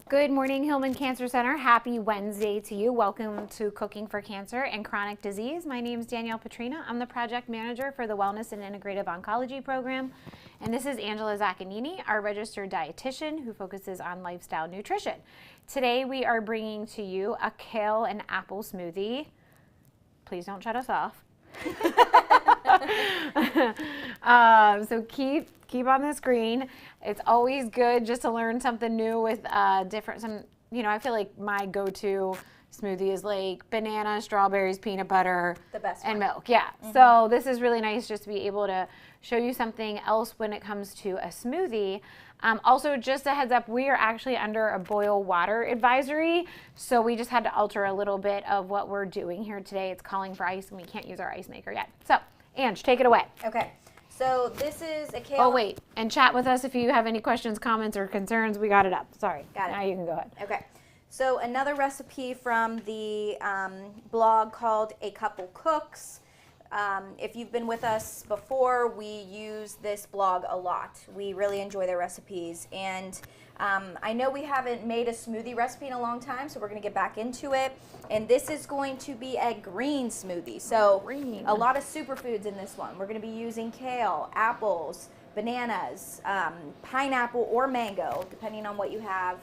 Good morning, Hillman Cancer Center. Happy Wednesday to you. Welcome to Cooking for Cancer and Chronic Disease. My name is Danielle Petrina. I'm the project manager for the Wellness and Integrative Oncology program. And this is Angela Zaccanini, our registered dietitian who focuses on lifestyle nutrition. Today we are bringing to you a kale and apple smoothie. Please don't shut us off. So keep on the screen. It's always good just to learn something new with different, I feel like my go-to smoothie is like banana, strawberries, peanut butter, the best and one. milk. Yeah. Mm-hmm. So this is really nice just to be able to show you something else when it comes to a smoothie. Also, just a heads up, we are actually under a boil water advisory, so we just had to alter a little bit of what we're doing here today. It's calling for ice, and we can't use our ice maker yet. So, Ange, take it away. Okay, so this is a kale. Oh, wait, and chat with us if you have any questions, comments, or concerns. We got it up. Sorry. Got it. Now you can go ahead. Okay, so another recipe from the blog called A Couple Cooks. If you've been with us before, we use this blog a lot. We really enjoy their recipes, and I know we haven't made a smoothie recipe in a long time, so we're going to get back into it. And this is going to be a green smoothie, so a lot of superfoods in this one. We're going to be using kale, apples, bananas, pineapple or mango, depending on what you have,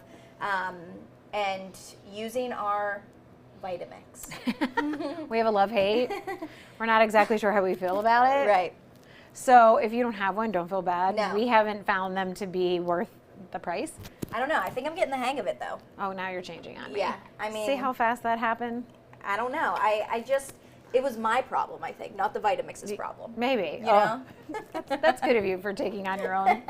and using our Vitamix. We have a love-hate. We're not exactly sure how we feel about it. Right. So if you don't have one, don't feel bad. No. We haven't found them to be worth the price. I don't know. I think I'm getting the hang of it, though. Oh, now you're changing on me. Yeah. I mean, see how fast that happened? I don't know. It was my problem, I think, not the Vitamix's problem. Maybe. You know? That's good of you for taking on your own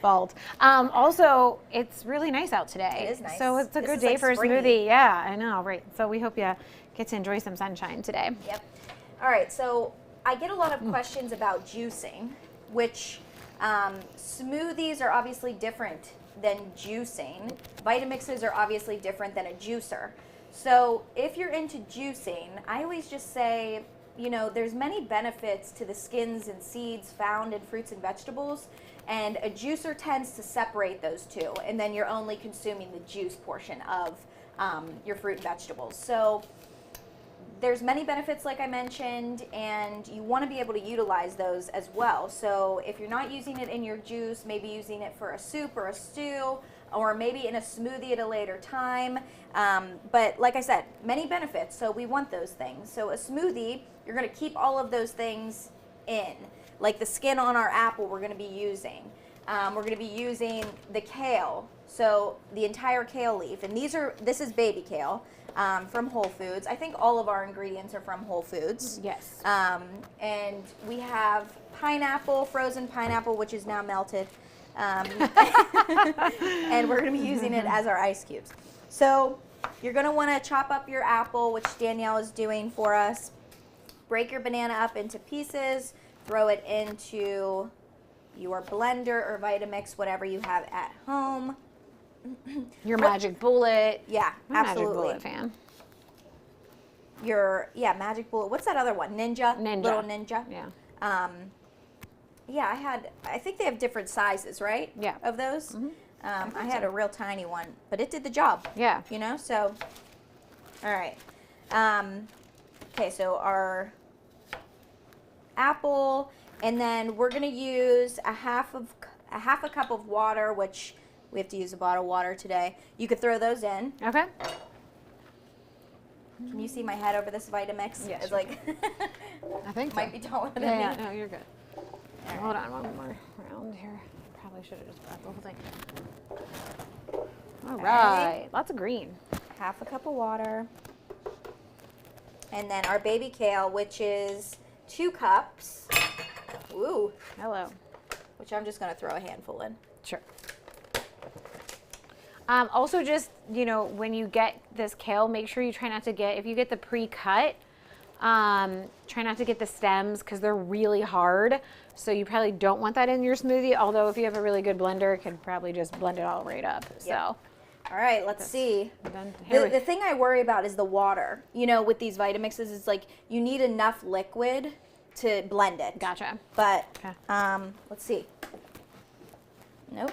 fault. Also, it's really nice out today. It is nice. So it's a good day like for a springy. smoothie. Yeah, I know, right. So we hope you get to enjoy some sunshine today. Yep. All right, so I get a lot of questions about juicing, which smoothies are obviously different than juicing. Vitamixes are obviously different than a juicer. So if you're into juicing, I always just say, there's many benefits to the skins and seeds found in fruits and vegetables, and a juicer tends to separate those two, and then you're only consuming the juice portion of your fruit and vegetables. So there's many benefits, like I mentioned, and you want to be able to utilize those as well. So if you're not using it in your juice, maybe using it for a soup or a stew, or maybe in a smoothie at a later time. But like I said, many benefits, so we want those things. So a smoothie, you're going to keep all of those things in. Like the skin on our apple we're going to be using. We're going to be using the kale, so the entire kale leaf. And this is baby kale from Whole Foods. I think all of our ingredients are from Whole Foods. Yes. And we have pineapple, frozen pineapple, which is now melted. And we're going to be using it as our ice cubes. So you're going to want to chop up your apple, which Danielle is doing for us. Break your banana up into pieces. Throw it into your blender or Vitamix, whatever you have at home. Your Magic Bullet. Yeah, I'm absolutely. a Magic Bullet fan. Magic Bullet. What's that other one? Ninja. Little Ninja. Yeah. Yeah, I think they have different sizes, right? Yeah. Of those? Mm-hmm. I had a real tiny one, but it did the job. Yeah. So, all right. Okay, so our apple, and then we're going to use a half a cup of water, which we have to use a bottle of water today. You could throw those in. Okay. Can you see my head over this Vitamix? Yes. It's like, I think so. might be taller than Yeah, me. no, you're good. Hold on one more round here. Probably should have just brought the whole thing. All right. Lots of green. Half a cup of water. And then our baby kale, which is 2 cups. Ooh. Hello. Which I'm just going to throw a handful in. Sure. Also, just, when you get this kale, make sure you try not to if you get the pre-cut, try not to get the stems because they're really hard. So you probably don't want that in your smoothie. Although if you have a really good blender, it can probably just blend it all right up. Yep. So, all right, let's see. The The thing I worry about is the water. With these Vitamixes, it's like you need enough liquid to blend it. Gotcha. But Okay. let's see. Nope.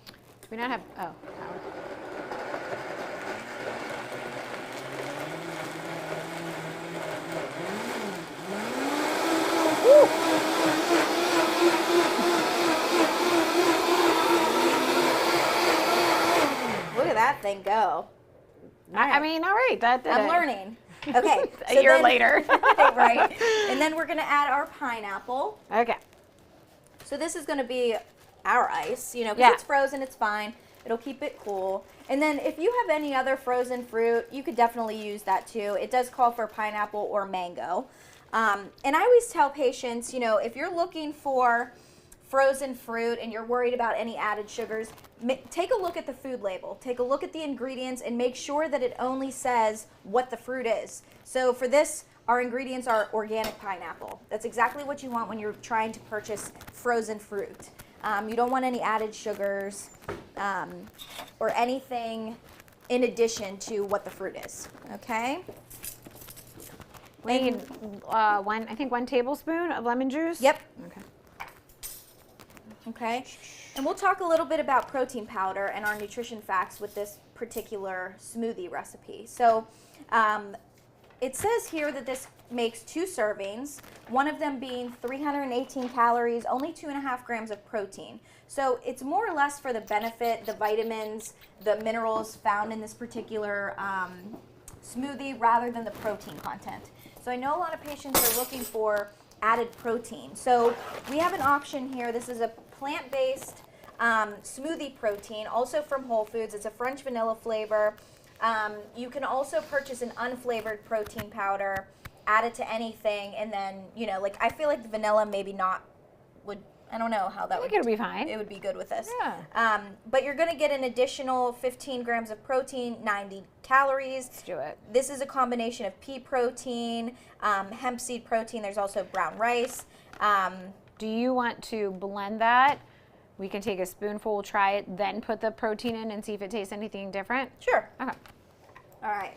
Do we not have? Oh. thing go. I mean, all right, that did I'm it. learning. Okay. A year later. Right. And then we're going to add our pineapple. Okay. So this is going to be our ice, you know, because Yeah. it's frozen, it's fine. It'll keep it cool. And then if you have any other frozen fruit, you could definitely use that too. It does call for pineapple or mango. And I always tell patients, you know, if you're looking for frozen fruit and you're worried about any added sugars, take a look at the food label. Take a look at the ingredients and make sure that it only says what the fruit is. So for this, our ingredients are organic pineapple. That's exactly what you want when you're trying to purchase frozen fruit. You don't want any added sugars or anything in addition to what the fruit is, okay? We need I think 1 tablespoon of lemon juice. Yep. Okay. Okay. And we'll talk a little bit about protein powder and our nutrition facts with this particular smoothie recipe. So it says here that this makes 2 servings, one of them being 318 calories, only 2.5 grams of protein. So it's more or less for the benefit, the vitamins, the minerals found in this particular smoothie rather than the protein content. So I know a lot of patients are looking for added protein. So we have an option here. This is a plant-based smoothie protein, also from Whole Foods. It's a French vanilla flavor. You can also purchase an unflavored protein powder, add it to anything, and then, you know, like I feel like the vanilla maybe not would, I don't know how that would. I think it'll be fine. It would be good with this. Yeah. But you're going to get an additional 15 grams of protein, 90 calories. Let's do it. This is a combination of pea protein, hemp seed protein. There's also brown rice. Do you want to blend that? We can take a spoonful, try it, then put the protein in and see if it tastes anything different. Sure. Okay. All right.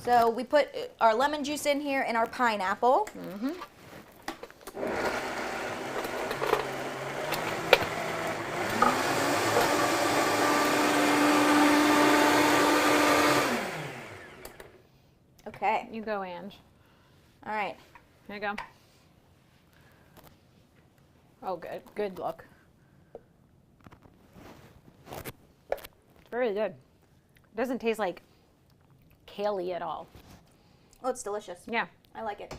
So we put our lemon juice in here and our pineapple. Mm-hmm. Okay. You go, Ange. All right. There you go. Oh, good. Good look. It's very good. It doesn't taste like kale-y at all. Oh, it's delicious. Yeah. I like it.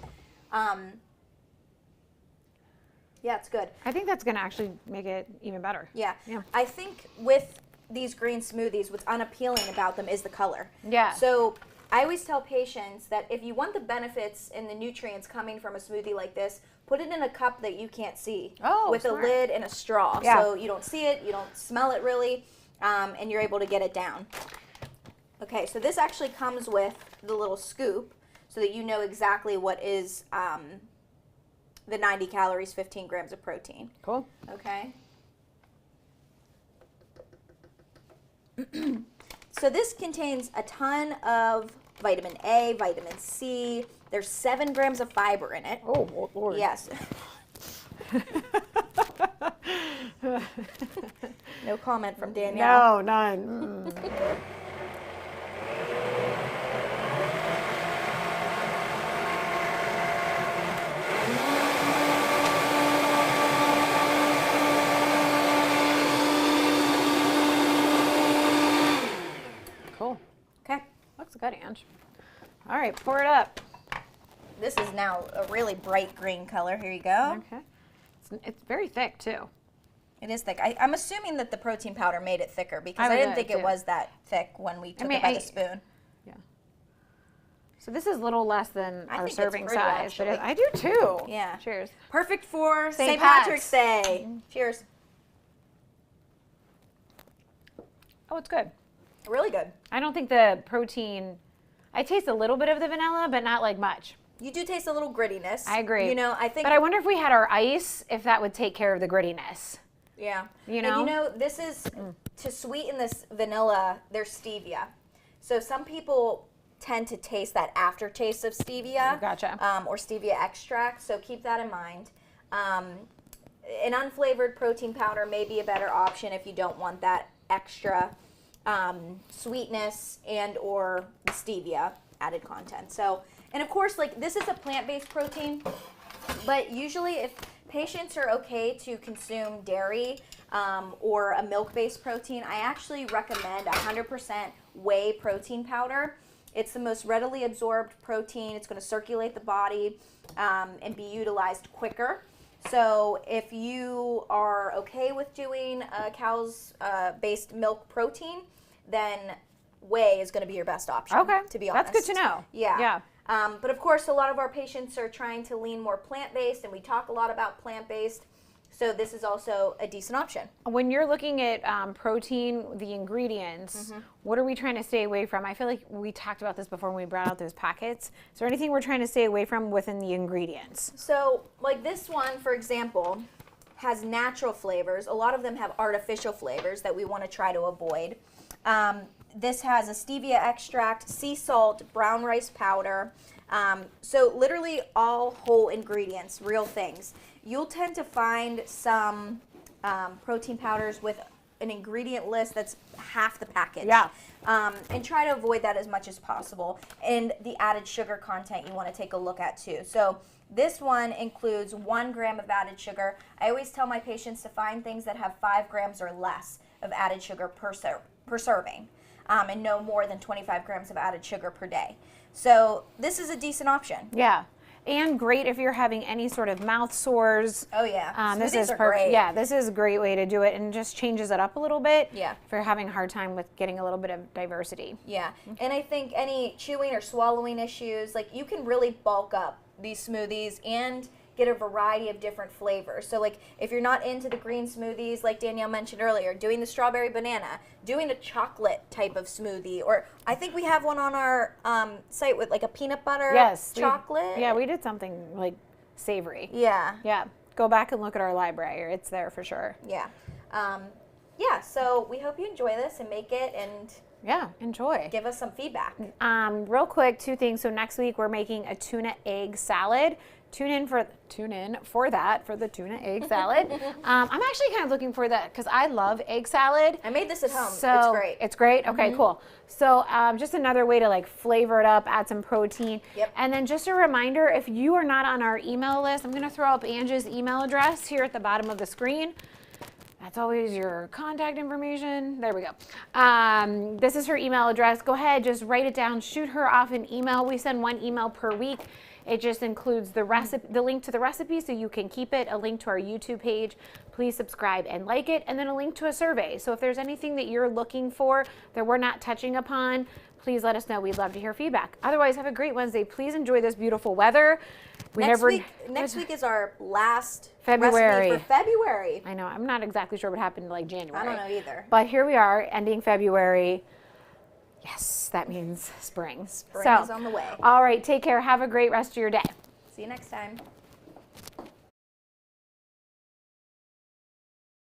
Yeah, it's good. I think that's going to actually make it even better. Yeah. Yeah. I think with these green smoothies, what's unappealing about them is the color. Yeah. So I always tell patients that if you want the benefits and the nutrients coming from a smoothie like this, put it in a cup that you can't see with smart. a lid and a straw. Yeah. So you don't see it, you don't smell it really, and you're able to get it down. Okay, so this actually comes with the little scoop so that you know exactly what is the 90 calories, 15 grams of protein. Cool. Okay. So this contains a ton of vitamin A, vitamin C. There's 7 grams of fiber in it. Oh, Lord. Yes. No comment from Danielle. No, none. Cool. Okay. Looks good, Ange. All right, pour it up. This is now a really bright green color. Here you go. Okay. It's very thick, too. It is thick. I'm assuming that the protein powder made it thicker because I I would didn't do think it it too. was that thick when we took it by the spoon. Yeah. So this is a little less than I our think it's serving pretty, size, but actually. I do too. Yeah. Cheers. Perfect for St. St. Patrick's Day. Cheers. Oh, it's good. Really good. I don't think the protein, I taste a little bit of the vanilla, but not like much. You do taste a little grittiness. I agree. You know, I think. But I wonder if we had our ice, if that would take care of the grittiness. Yeah. You And know? you know, this is to sweeten this vanilla. There's stevia, so some people tend to taste that aftertaste of stevia. Gotcha. Or stevia extract. So keep that in mind. An unflavored protein powder may be a better option if you don't want that extra sweetness and or the stevia added content. So, and of course, like this is a plant-based protein, but usually if patients are okay to consume dairy or a milk-based protein, I actually recommend 100% whey protein powder. It's the most readily absorbed protein. It's going to circulate the body and be utilized quicker. So if you are okay with doing cow's based milk protein, then whey is going to be your best option. Okay, to be honest. that's good to know. Yeah. But of course, a lot of our patients are trying to lean more plant-based, and we talk a lot about plant-based. So this is also a decent option. When you're looking at protein, the ingredients, what are we trying to stay away from? I feel like we talked about this before when we brought out those packets. Is there anything we're trying to stay away from within the ingredients? So like this one, for example, has natural flavors. A lot of them have artificial flavors that we want to try to avoid. This has a stevia extract, sea salt, brown rice powder. So literally all whole ingredients, real things. You'll tend to find some protein powders with an ingredient list that's half the package. Yeah. And try to avoid that as much as possible. And the added sugar content you want to take a look at too. So this one includes 1 gram of added sugar. I always tell my patients to find things that have 5 grams or less of added sugar per serving. And no more than 25 grams of added sugar per day. So this is a decent option. Yeah. And great if you're having any sort of mouth sores. Oh yeah, This smoothies is are great. Yeah, this is a great way to do it, and just changes it up a little bit. Yeah. If you're having a hard time with getting a little bit of diversity. Yeah, and I think any chewing or swallowing issues, like you can really bulk up these smoothies and get a variety of different flavors. So like if you're not into the green smoothies, like Danielle mentioned earlier, doing the strawberry banana, doing a chocolate type of smoothie, or I think we have one on our site with like a peanut butter chocolate. We did something like savory. Yeah. Yeah. Go back and look at our library. It's there for sure. Yeah. Yeah, so we hope you enjoy this and make it and yeah, enjoy. Give us some feedback. Real quick, 2 things. So next week we're making a tuna egg salad. Tune in for the tuna egg salad. I'm actually kind of looking for that because I love egg salad. I made this at home. So it's great. It's great? Okay, cool. So just another way to like flavor it up, add some protein. Yep. And then just a reminder, if you are not on our email list, I'm going to throw up Angie's email address here at the bottom of the screen. That's always your contact information. There we go. This is her email address. Go ahead, just write it down. Shoot her off an email. We send 1 email per week. It just includes the recipe, the link to the recipe so you can keep it, a link to our YouTube page. Please subscribe and like it, and then a link to a survey. So if there's anything that you're looking for that we're not touching upon, please let us know. We'd love to hear feedback. Otherwise, have a great Wednesday. Please enjoy this beautiful weather. Next week is our last February. recipe for February. I know. I'm not exactly sure what happened like January. I don't know either. But here we are, ending February. Yes, that means spring. Spring is on the way. All right, take care. Have a great rest of your day. See you next time.